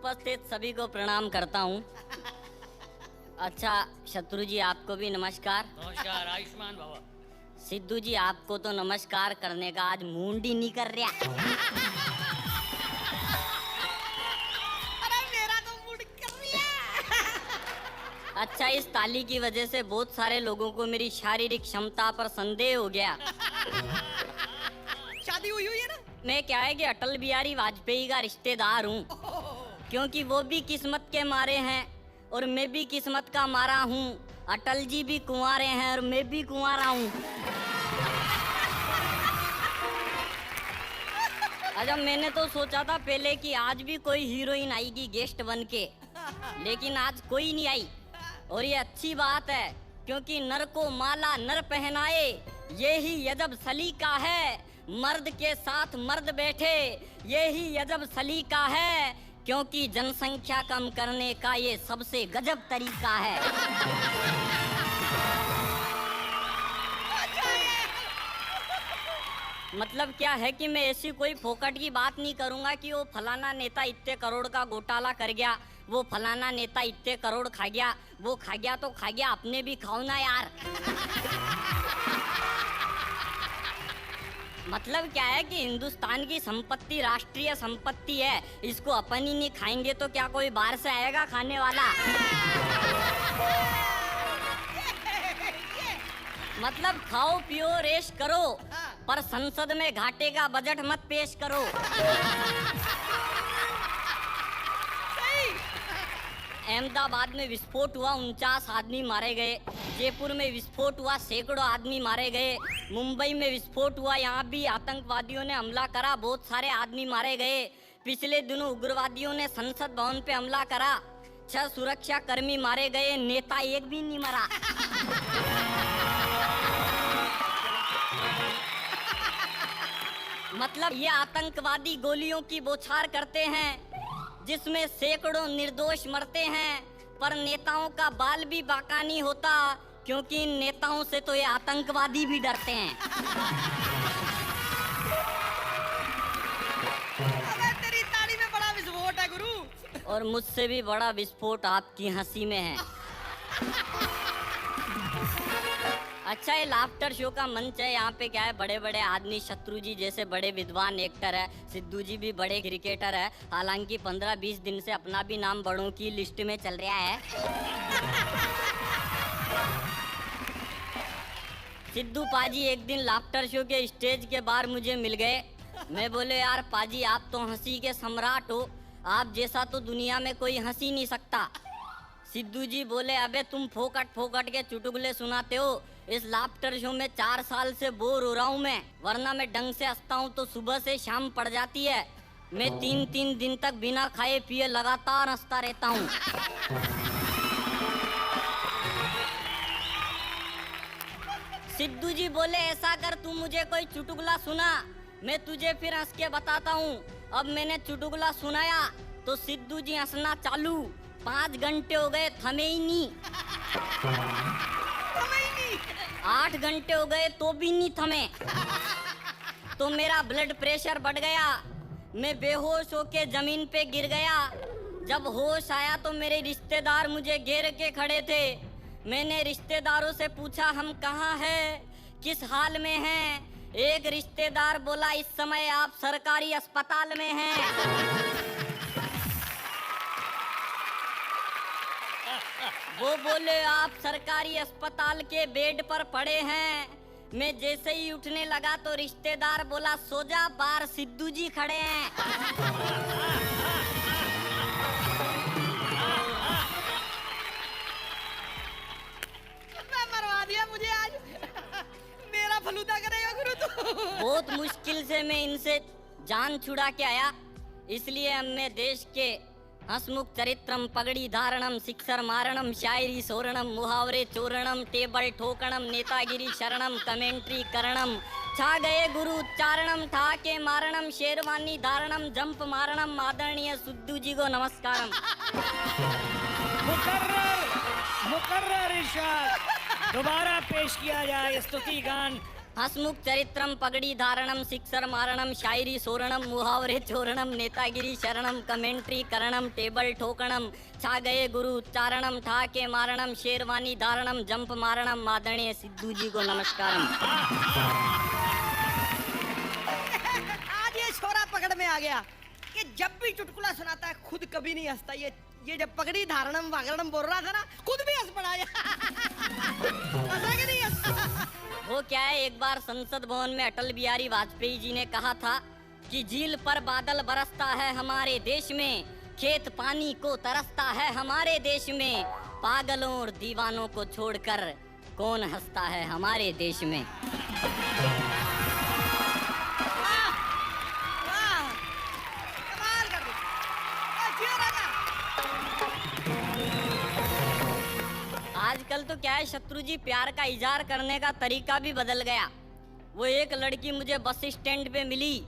उपस्थित सभी को प्रणाम करता हूँ। अच्छा शत्रु जी आपको भी नमस्कार। नमस्कार, आयुष्मान बाबा। सिद्धू जी आपको तो नमस्कार करने का आज मूड ही नहीं कर रहा। अरे मेरा तो मूड कर रहा। अच्छा इस ताली की वजह से बहुत सारे लोगों को मेरी शारीरिक क्षमता पर संदेह हो गया। शादी हुई है ना? मैं क्या है कि अटल बिहारी वाजपेयी का रिश्तेदार हूँ, क्योंकि वो भी किस्मत के मारे हैं और मैं भी किस्मत का मारा हूँ। अटल जी भी कुंवारे हैं और मैं भी कुंवारा हूँ। अच्छा मैंने तो सोचा था पहले कि आज भी कोई हीरोइन आएगी गेस्ट बन के, लेकिन आज कोई नहीं आई और ये अच्छी बात है, क्योंकि नर को माला नर पहनाए ये ही अजब सलीका है। मर्द के साथ मर्द बैठे ये ही अजब सलीका है, क्योंकि जनसंख्या कम करने का ये सबसे गजब तरीका है। मतलब क्या है कि मैं ऐसी कोई फोकट की बात नहीं करूंगा कि वो फलाना नेता इतने करोड़ का घोटाला कर गया, वो फलाना नेता इतने करोड़ खा गया, वो खा गया तो खा गया, अपने भी खाओ ना यार। मतलब क्या है कि हिंदुस्तान की संपत्ति राष्ट्रीय संपत्ति है, इसको अपन ही नहीं खाएंगे तो क्या कोई बाहर से आएगा खाने वाला। मतलब खाओ पियो रेश करो, पर संसद में घाटे का बजट मत पेश करो। अहमदाबाद में विस्फोट हुआ, 49 आदमी मारे गए। जयपुर में विस्फोट हुआ, सैकड़ों आदमी मारे गए। मुंबई में विस्फोट हुआ, यहाँ भी आतंकवादियों ने हमला करा, बहुत सारे आदमी मारे गए। पिछले दिनों उग्रवादियों ने संसद भवन पे हमला करा, 6 सुरक्षा कर्मी मारे गए, नेता एक भी नहीं मरा। मतलब ये आतंकवादी गोलियों की बौछार करते हैं जिसमें सैकड़ों निर्दोष मरते हैं, पर नेताओं का बाल भी बाका नहीं होता, क्योंकि इन नेताओं से तो ये आतंकवादी भी डरते हैं। अबे तेरी ताली में बड़ा विस्फोट है गुरु। और मुझसे भी बड़ा विस्फोट आपकी हंसी में है। अच्छा ये लाफ्टर शो का मंच है, यहाँ पे क्या है बड़े बड़े आदमी, शत्रु जी जैसे बड़े विद्वान एक्टर है, सिद्धू जी भी बड़े क्रिकेटर है, हालांकि 15-20 दिन से अपना भी नाम बड़ों की लिस्ट में चल रहा है। सिद्धू पाजी एक दिन लाफ्टर शो के स्टेज के बाहर मुझे मिल गए। मैं बोले यार पाजी आप तो हंसी के सम्राट हो, आप जैसा तो दुनिया में कोई हंस ही नहीं सकता। सिद्धू जी बोले अबे तुम फोकट फोकट के चुटकुले सुनाते हो, इस लाफ्टर शो में 4 साल से बोर हो रहा हूँ मैं, वरना मैं ढंग से हंसता हूँ तो सुबह से शाम पड़ जाती है। मैं 3-3 दिन तक बिना खाए पिए लगातार हंसता रहता हूँ। सिद्धू जी बोले ऐसा कर तू मुझे कोई चुटकुला सुना, मैं तुझे फिर हंस के बताता हूँ। अब मैंने चुटकुला सुनाया तो सिद्धू जी हंसना चालू, 5 घंटे हो गए थमे ही नहीं। 8 घंटे हो गए तो भी नहीं थमे। तो मेरा ब्लड प्रेशर बढ़ गया, मैं बेहोश होके जमीन पे गिर गया। जब होश आया तो मेरे रिश्तेदार मुझे घेर के खड़े थे। मैंने रिश्तेदारों से पूछा हम कहाँ हैं, किस हाल में हैं। एक रिश्तेदार बोला इस समय आप सरकारी अस्पताल में हैं। वो बोले आप सरकारी अस्पताल के बेड पर पड़े हैं। मैं जैसे ही उठने लगा तो रिश्तेदार बोला सो जा, बाहर सिद्धू जी खड़े हैं। मरवा दिया मुझे आज। मेरा फलूदा करेगा गुरु तू। बहुत मुश्किल से मैं इनसे जान छुड़ा के आया, इसलिए हमने देश के हंसमुख चरित्रम पगड़ी धारणम शिक्षर मारणम शायरी सोरणम मुहावरे चोरणम टेबल ठोकणम नेतागिरी शरणम कमेंट्री करणम छा गए गुरु उच्चारणम ठा के मारणम शेरवानी धारणम जंप मारणम। आदरणीय सिद्धू जी को नमस्कारम। मुकर्रर इरशाद, दोबारा पेश किया जाए स्तुति गान हसमुख चरित्रम पगड़ी धारणम सिक्सर मारणम शायरी सोरणम मुहावरे चोरणम नेतागिरी शरणम कमेंट्री करणम टेबल ठोकणम छा गए गुरु उच्चारणम ठाके मारणम शेरवानी धारणम जंप मारणम मादरणीय सिद्धू जी को नमस्कारम। आज ये छोरा पकड़ में आ गया कि जब भी चुटकुला सुनाता है खुद कभी नहीं हंसता। ये जब पगड़ी धारणम वागरणम बोल रहा था ना, खुद भी हंस पड़ा। हंसा कि नहीं हंसा? वो क्या है, एक बार संसद भवन में अटल बिहारी वाजपेयी जी ने कहा था कि झील पर बादल बरसता है हमारे देश में, खेत पानी को तरसता है हमारे देश में, पागलों और दीवानों को छोड़कर कौन हंसता है हमारे देश में। वाह, वाह, कमाल कर दी। जियो राजा। आजकल तो क्या है शत्रु जी, प्यार का इजहार करने का तरीका भी बदल गया। वो एक लड़की मुझे बस स्टैंड पे मिली,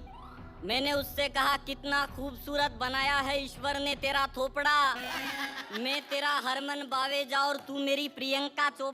मैंने उससे कहा कितना खूबसूरत बनाया है ईश्वर ने तेरा थोपड़ा, मैं तेरा हरमन बावेजा और तू मेरी प्रियंका चोपड़ा।